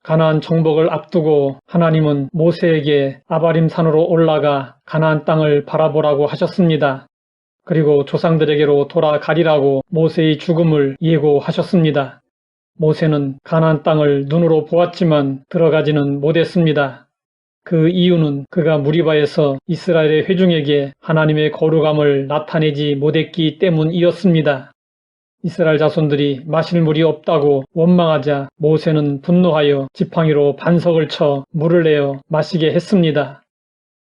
가나안 정복을 앞두고 하나님은 모세에게 아바림 산으로 올라가 가나안 땅을 바라보라고 하셨습니다. 그리고 조상들에게로 돌아가리라고 모세의 죽음을 예고하셨습니다. 모세는 가나안 땅을 눈으로 보았지만 들어가지는 못했습니다. 그 이유는 그가 무리바에서 이스라엘의 회중에게 하나님의 거룩함을 나타내지 못했기 때문이었습니다. 이스라엘 자손들이 마실 물이 없다고 원망하자 모세는 분노하여 지팡이로 반석을 쳐 물을 내어 마시게 했습니다.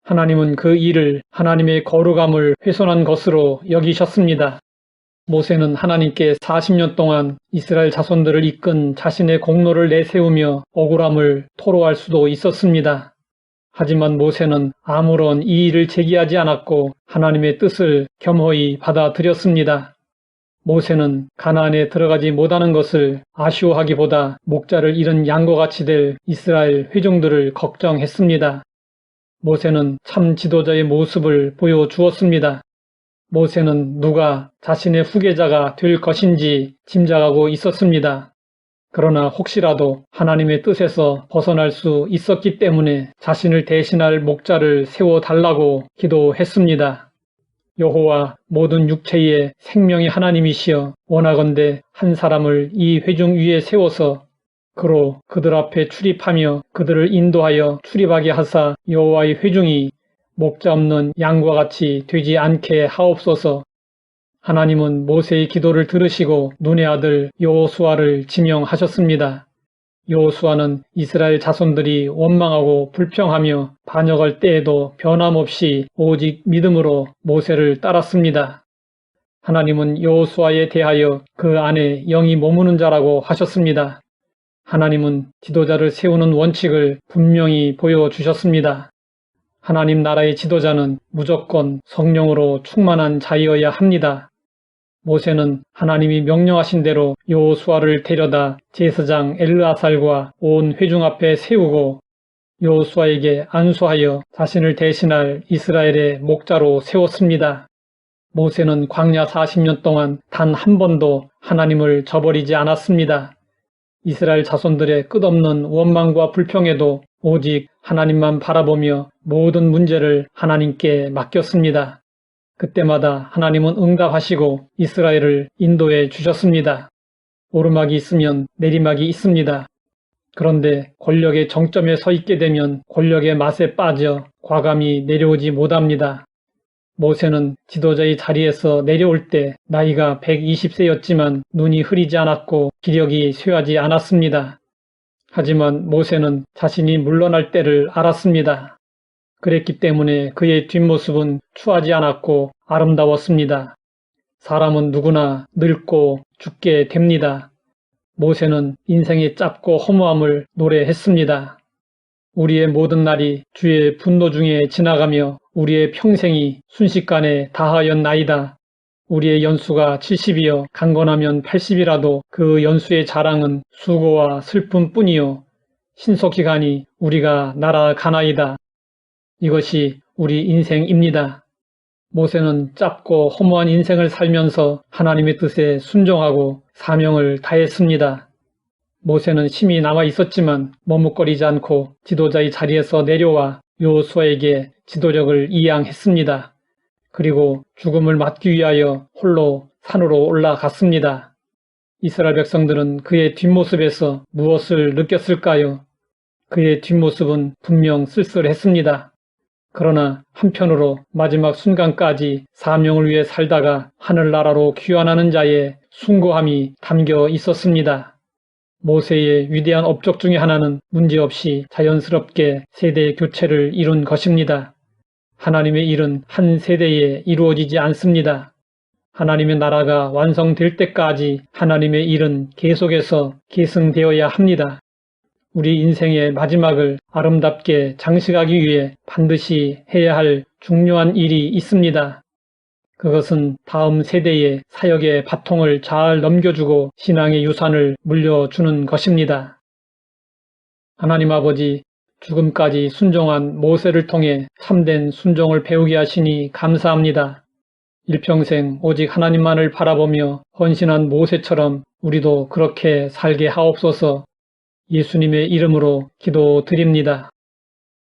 하나님은 그 일을 하나님의 거룩함을 훼손한 것으로 여기셨습니다. 모세는 하나님께 40년 동안 이스라엘 자손들을 이끈 자신의 공로를 내세우며 억울함을 토로할 수도 있었습니다. 하지만 모세는 아무런 이의를 제기하지 않았고 하나님의 뜻을 겸허히 받아들였습니다. 모세는 가나안에 들어가지 못하는 것을 아쉬워하기보다 목자를 잃은 양과 같이 될 이스라엘 회중들을 걱정했습니다. 모세는 참 지도자의 모습을 보여주었습니다. 모세는 누가 자신의 후계자가 될 것인지 짐작하고 있었습니다. 그러나 혹시라도 하나님의 뜻에서 벗어날 수 있었기 때문에 자신을 대신할 목자를 세워달라고 기도했습니다. 여호와 모든 육체의 생명의 하나님이시여 원하건대 한 사람을 이 회중 위에 세워서 그로 그들 앞에 출입하며 그들을 인도하여 출입하게 하사 여호와의 회중이 목자 없는 양과 같이 되지 않게 하옵소서. 하나님은 모세의 기도를 들으시고 눈의 아들 여호수아를 지명하셨습니다. 여호수아는 이스라엘 자손들이 원망하고 불평하며 반역할 때에도 변함없이 오직 믿음으로 모세를 따랐습니다. 하나님은 여호수아에 대하여 그 안에 영이 머무는 자라고 하셨습니다. 하나님은 지도자를 세우는 원칙을 분명히 보여주셨습니다. 하나님 나라의 지도자는 무조건 성령으로 충만한 자이어야 합니다. 모세는 하나님이 명령하신 대로 여호수아를 데려다 제사장 엘르아살과 온 회중 앞에 세우고 여호수아에게 안수하여 자신을 대신할 이스라엘의 목자로 세웠습니다. 모세는 광야 40년 동안 단 한 번도 하나님을 저버리지 않았습니다. 이스라엘 자손들의 끝없는 원망과 불평에도 오직 하나님만 바라보며 모든 문제를 하나님께 맡겼습니다. 그때마다 하나님은 응답하시고 이스라엘을 인도해 주셨습니다. 오르막이 있으면 내리막이 있습니다. 그런데 권력의 정점에 서 있게 되면 권력의 맛에 빠져 과감히 내려오지 못합니다. 모세는 지도자의 자리에서 내려올 때 나이가 120세였지만 눈이 흐리지 않았고 기력이 쇠하지 않았습니다. 하지만 모세는 자신이 물러날 때를 알았습니다. 그랬기 때문에 그의 뒷모습은 추하지 않았고 아름다웠습니다. 사람은 누구나 늙고 죽게 됩니다. 모세는 인생의 짧고 허무함을 노래했습니다. 우리의 모든 날이 주의 분노 중에 지나가며 우리의 평생이 순식간에 다하였나이다. 우리의 연수가 70이요 강건하면 80이라도 그 연수의 자랑은 수고와 슬픔뿐이요 신속히 가니 우리가 날아가나이다. 이것이 우리 인생입니다. 모세는 짧고 허무한 인생을 살면서 하나님의 뜻에 순종하고 사명을 다했습니다. 모세는 심히 남아 있었지만 머뭇거리지 않고 지도자의 자리에서 내려와 여호수아에게 지도력을 이양했습니다. 그리고 죽음을 맞기 위하여 홀로 산으로 올라갔습니다. 이스라엘 백성들은 그의 뒷모습에서 무엇을 느꼈을까요? 그의 뒷모습은 분명 쓸쓸했습니다. 그러나 한편으로 마지막 순간까지 사명을 위해 살다가 하늘나라로 귀환하는 자의 숭고함이 담겨 있었습니다. 모세의 위대한 업적 중에 하나는 문제없이 자연스럽게 세대 교체를 이룬 것입니다. 하나님의 일은 한 세대에 이루어지지 않습니다. 하나님의 나라가 완성될 때까지 하나님의 일은 계속해서 계승되어야 합니다. 우리 인생의 마지막을 아름답게 장식하기 위해 반드시 해야 할 중요한 일이 있습니다. 그것은 다음 세대에 사역의 바통을 잘 넘겨주고 신앙의 유산을 물려주는 것입니다. 하나님 아버지, 죽음까지 순종한 모세를 통해 참된 순종을 배우게 하시니 감사합니다. 일평생 오직 하나님만을 바라보며 헌신한 모세처럼 우리도 그렇게 살게 하옵소서. 예수님의 이름으로 기도드립니다.